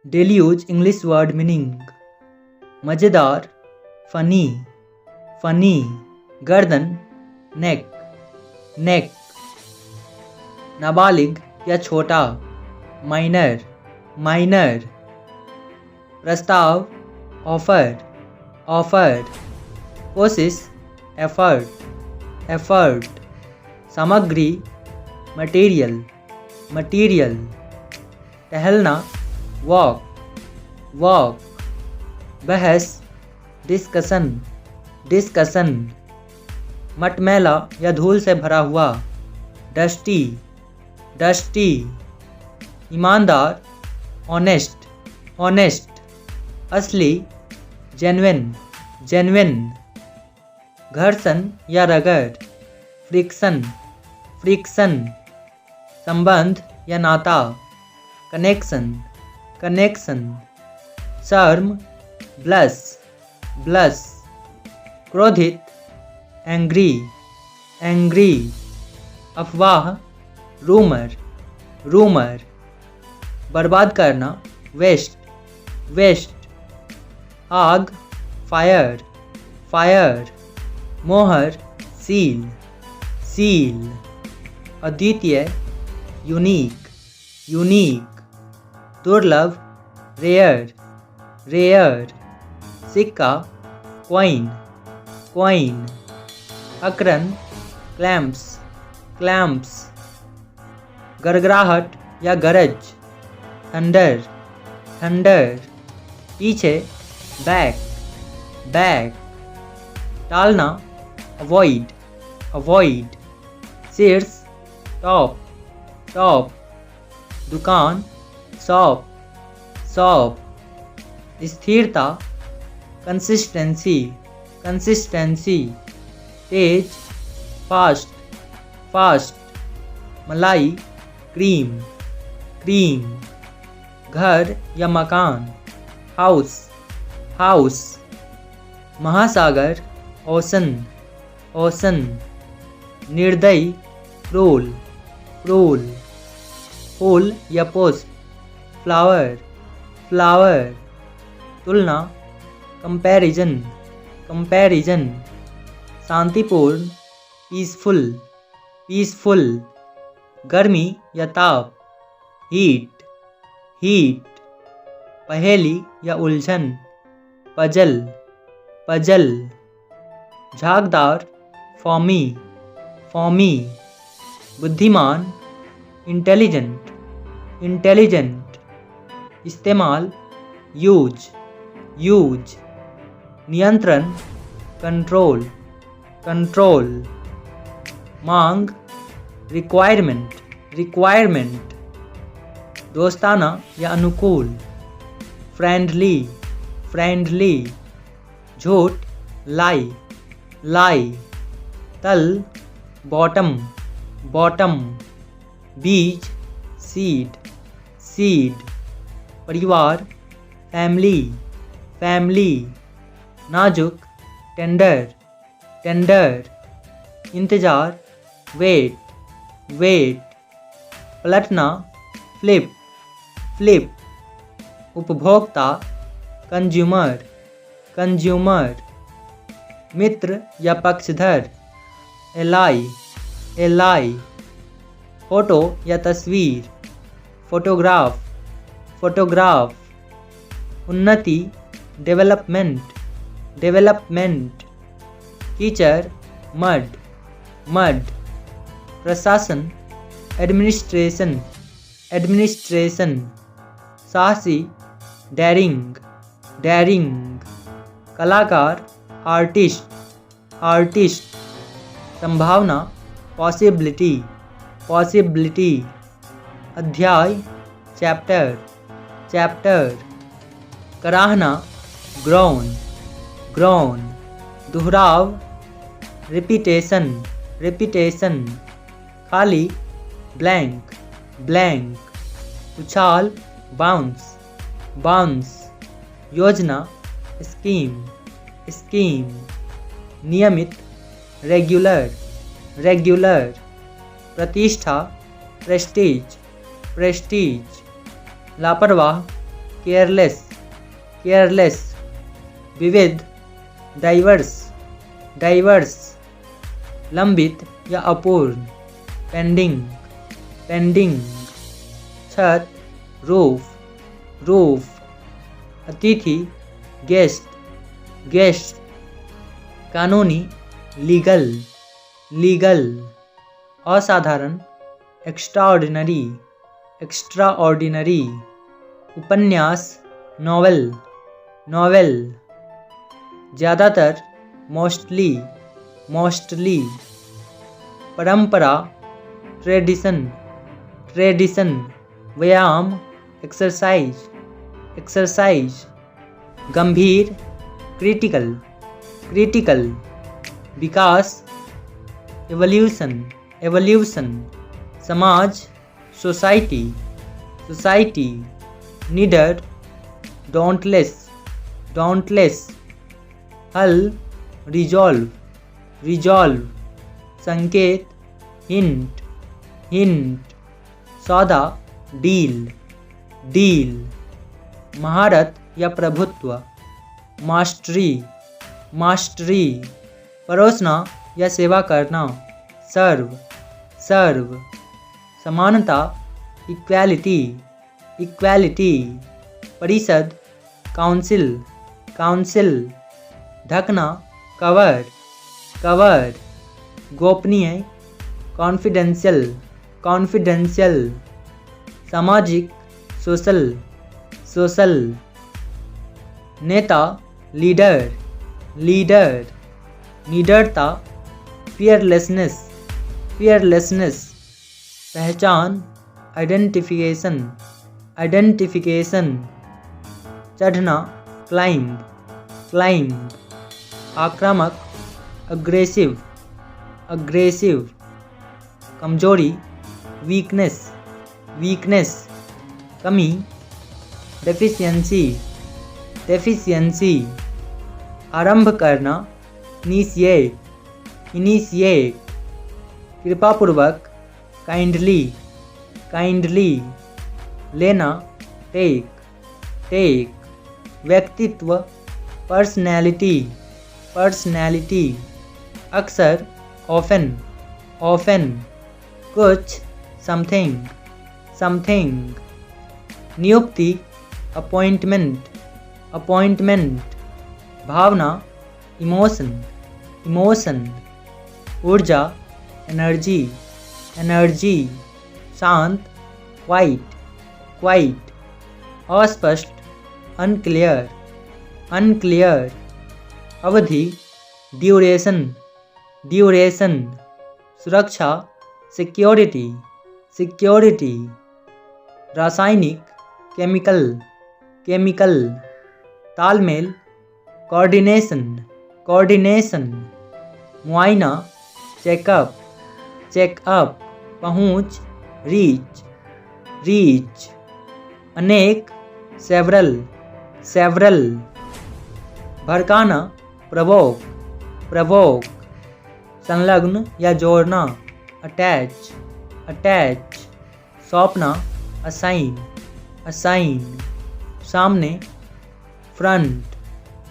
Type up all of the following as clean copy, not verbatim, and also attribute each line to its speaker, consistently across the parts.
Speaker 1: daily use English word meaning मज़ेदार, funny, funny, गर्दन, नेक, नेक, नाबालिग या छोटा, माइनर, माइनर, प्रस्ताव, ऑफर, ऑफर, कोशिश, एफर्ट, एफर्ट, सामग्री, मटेरियल, मटेरियल, टहलना, वॉक, वॉक, बहस, डिस्कशन, डिस्कशन, मटमैला या धूल से भरा हुआ, डस्टी, डस्टी, ईमानदार, ऑनेस्ट, ऑनेस्ट, असली, जेन्युइन, जेन्युइन, घर्षण या रगड़, फ्रिक्शन, फ्रिक्शन, संबंध या नाता, कनेक्शन, कनेक्शन, शर्म, ब्लश, ब्लश, क्रोधित, एंग्री, एंग्री, अफवाह, रूमर, रूमर, बर्बाद करना, वेस्ट, वेस्ट, आग, फायर, फायर, मोहर, सील, सील, अद्वितीय, यूनिक, यूनिक, दुर्लभ, रेयर, रेयर, सिक्का, कॉइन, कॉइन, अकरन, क्लैम्प्स, क्लैम्प्स, गड़गड़ाहट या गरज, थंडर, थंडर, पीछे, बैक, बैक, टालना, अवॉइड, अवॉइड, शीर्ष, टॉप, टॉप, दुकान, शॉप, शॉप, स्थिरता, कंसिस्टेंसी, कंसिस्टेंसी, तेज, फास्ट, फास्ट, मलाई, क्रीम, क्रीम, घर या मकान, हाउस, हाउस, महासागर, ओशन, ओशन, निर्दयी, क्रूल, क्रूल, फूल या पुष्प, फ्लावर, फ्लावर, तुलना, कंपैरिजन, कंपैरिजन, शांतिपूर्ण, पीसफुल, पीसफुल, गर्मी या ताप, हीट, हीट, पहेली या उलझन, पजल, पजल, झागदार, फॉमी, फॉमी, बुद्धिमान, इंटेलिजेंट, इंटेलिजेंट, इस्तेमाल, यूज, यूज, नियंत्रण, कंट्रोल, कंट्रोल, मांग, रिक्वायरमेंट, रिक्वायरमेंट, दोस्ताना या अनुकूल, फ्रेंडली, फ्रेंडली, झूठ, लाई, लाई, तल, बॉटम, बॉटम, बीज, सीड, सीड, परिवार, फैमिली, फैमिली, नाजुक, टेंडर, टेंडर, इंतजार, वेट, वेट, पलटना, फ्लिप, फ्लिप, उपभोक्ता, कंज्यूमर, कंज्यूमर, मित्र या पक्षधर, एलाई, एलाई, फोटो या तस्वीर, फोटोग्राफ, फोटोग्राफ, उन्नति, डेवलपमेंट, डेवलपमेंट, कीचड़, मड, मड, प्रशासन, एडमिनिस्ट्रेशन, एडमिनिस्ट्रेशन, साहसी, डेरिंग, डेरिंग, कलाकार, आर्टिस्ट, आर्टिस्ट, संभावना, पॉसिबिलिटी, पॉसिबिलिटी, अध्याय, चैप्टर, चैप्टर, कराहना, ग्रोन, ग्रोन, दोहराव, रिपीटेशन, रिपीटेशन, खाली, ब्लैंक, ब्लैंक, उछाल, बाउंस, बाउंस, योजना, स्कीम, स्कीम, नियमित, रेगुलर, रेगुलर, प्रतिष्ठा, प्रेस्टीज, प्रेस्टीज, लापरवाह, केयरलेस, केयरलेस, विविध, डाइवर्स, डाइवर्स, लंबित या अपूर्ण, पेंडिंग, पेंडिंग, छत, रूफ, रूफ, अतिथि, गेस्ट, गेस्ट, कानूनी, लीगल, लीगल, असाधारण, एक्स्ट्राऑर्डिनरी, एक्स्ट्राऑर्डिनरी, उपन्यास, नॉवेल, नॉवेल, ज़्यादातर, मोस्टली, मोस्टली, परंपरा, ट्रेडिशन, ट्रेडिशन, व्यायाम, एक्सरसाइज, एक्सरसाइज, गंभीर, क्रिटिकल, क्रिटिकल, विकास, एवोल्यूशन, एवोल्यूशन, समाज, सोसाइटी, सोसाइटी, नीडर, डोंटलेस, डोंटलेस, हल, रिजॉल्व, रिजॉल्व, संकेत, हिंट, हिंट, सौदा, डील, डील, महारत या प्रभुत्व, मास्टरी, मास्टरी, परोसना या सेवा करना, सर्व, सर्व, समानता, इक्वालिटी, इक्वालिटी, परिषद, काउंसिल, काउंसिल, ढकना, कवर, कवर, गोपनीय, कॉन्फिडेंशियल, कॉन्फिडेंशियल, सामाजिक, सोशल, सोशल, नेता, लीडर, लीडर, निडरता, फियरलेसनेस, फियरलेसनेस, पहचान, आइडेंटिफिकेशन, आइडेंटिफिकेशन, चढ़ना, क्लाइंब, क्लाइंब, आक्रामक, अग्रेसिव, अग्रेसिव, कमजोरी, वीकनेस, वीकनेस, कमी, डेफिशिएंसी, डेफिशिएंसी, आरंभ करना, इनिशिएट, इनिशिएट, कृपापूर्वक, काइंडली, काइंडली, लेना, टेक, टेक, व्यक्तित्व, पर्सनैलिटी, पर्सनैलिटी, अक्सर, ऑफन, ऑफन, कुछ, समथिंग, समथिंग, नियुक्ति, अपॉइंटमेंट, अपॉइंटमेंट, भावना, इमोशन, इमोशन, ऊर्जा, एनर्जी, एनर्जी, शांत, क्वाइट, क्वाइट, अस्पष्ट, अनक्लियर, अनक्लियर, अवधि, ड्यूरेशन, ड्यूरेशन, सुरक्षा, सिक्योरिटी, सिक्योरिटी, रासायनिक, केमिकल, केमिकल, तालमेल, कोऑर्डिनेशन, कोऑर्डिनेशन, मुआयना, चेकअप, चेकअप, पहुंच, रीच, रीच, अनेक, सेवरल, सेवरल, भड़काना, प्रवोक, प्रवोक, संलग्न या जोड़ना, अटैच, अटैच, सौंपना, असाइन, असाइन, सामने, फ्रंट,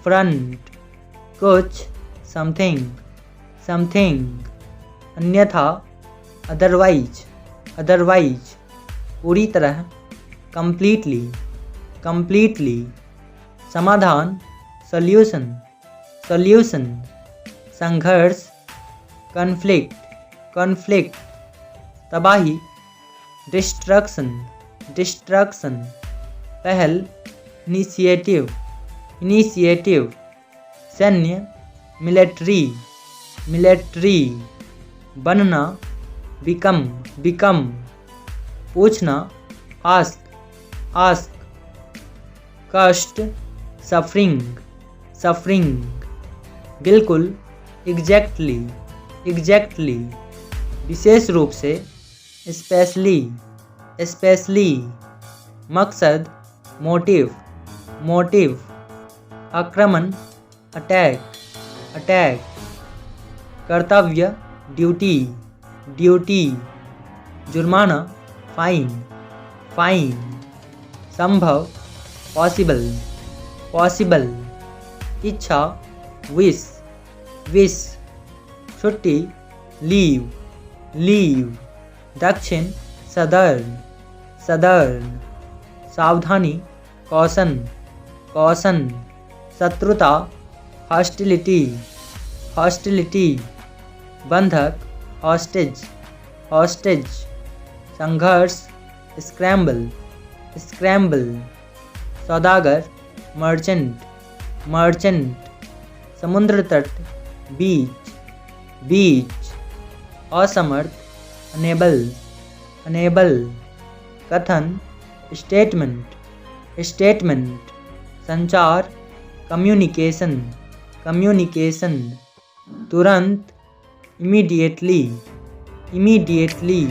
Speaker 1: फ्रंट, कुछ, समथिंग, समथिंग, अन्यथा, अदरवाइज, अदरवाइज, पूरी तरह, कंप्लीटली, कंप्लीटली, समाधान, सॉल्यूशन, सॉल्यूशन, संघर्ष, कॉन्फ्लिक्ट, कॉन्फ्लिक्ट, तबाही, डिस्ट्रक्शन, डिस्ट्रक्शन, पहल, इनिशिएटिव, इनिशिएटिव, सैन्य, मिलिट्री, मिलिट्री, बनना, बिकम, बिकम, पूछना, आस्क, आस्क, कष्ट, सफरिंग, सफरिंग, बिल्कुल, एग्जैक्टली, एग्जैक्टली, विशेष रूप से, स्पेशली, स्पेशली, मकसद, मोटिव, मोटिव, आक्रमण, अटैक, अटैक, कर्तव्य, ड्यूटी, ड्यूटी, जुर्माना, फाइन, फाइन, संभव, पॉसिबल पॉसिबल, इच्छा विश विश, छुट्टी लीव लीव, दक्षिण सदर्न सदर्न, सावधानी कॉशन कॉशन, शत्रुता हॉस्टिलिटी हॉस्टिलिटी, बंधक हॉस्टेज हॉस्टेज, संघर्ष स्क्रैम्बल स्क्रैम्बल, सौदागर मर्चेंट मर्चेंट, समुद्र तट बीच बीच, असमर्थ अनेबल अनेबल, कथन स्टेटमेंट स्टेटमेंट, संचार कम्युनिकेशन कम्युनिकेशन, तुरंत इमीडिएटली इमीडिएटली,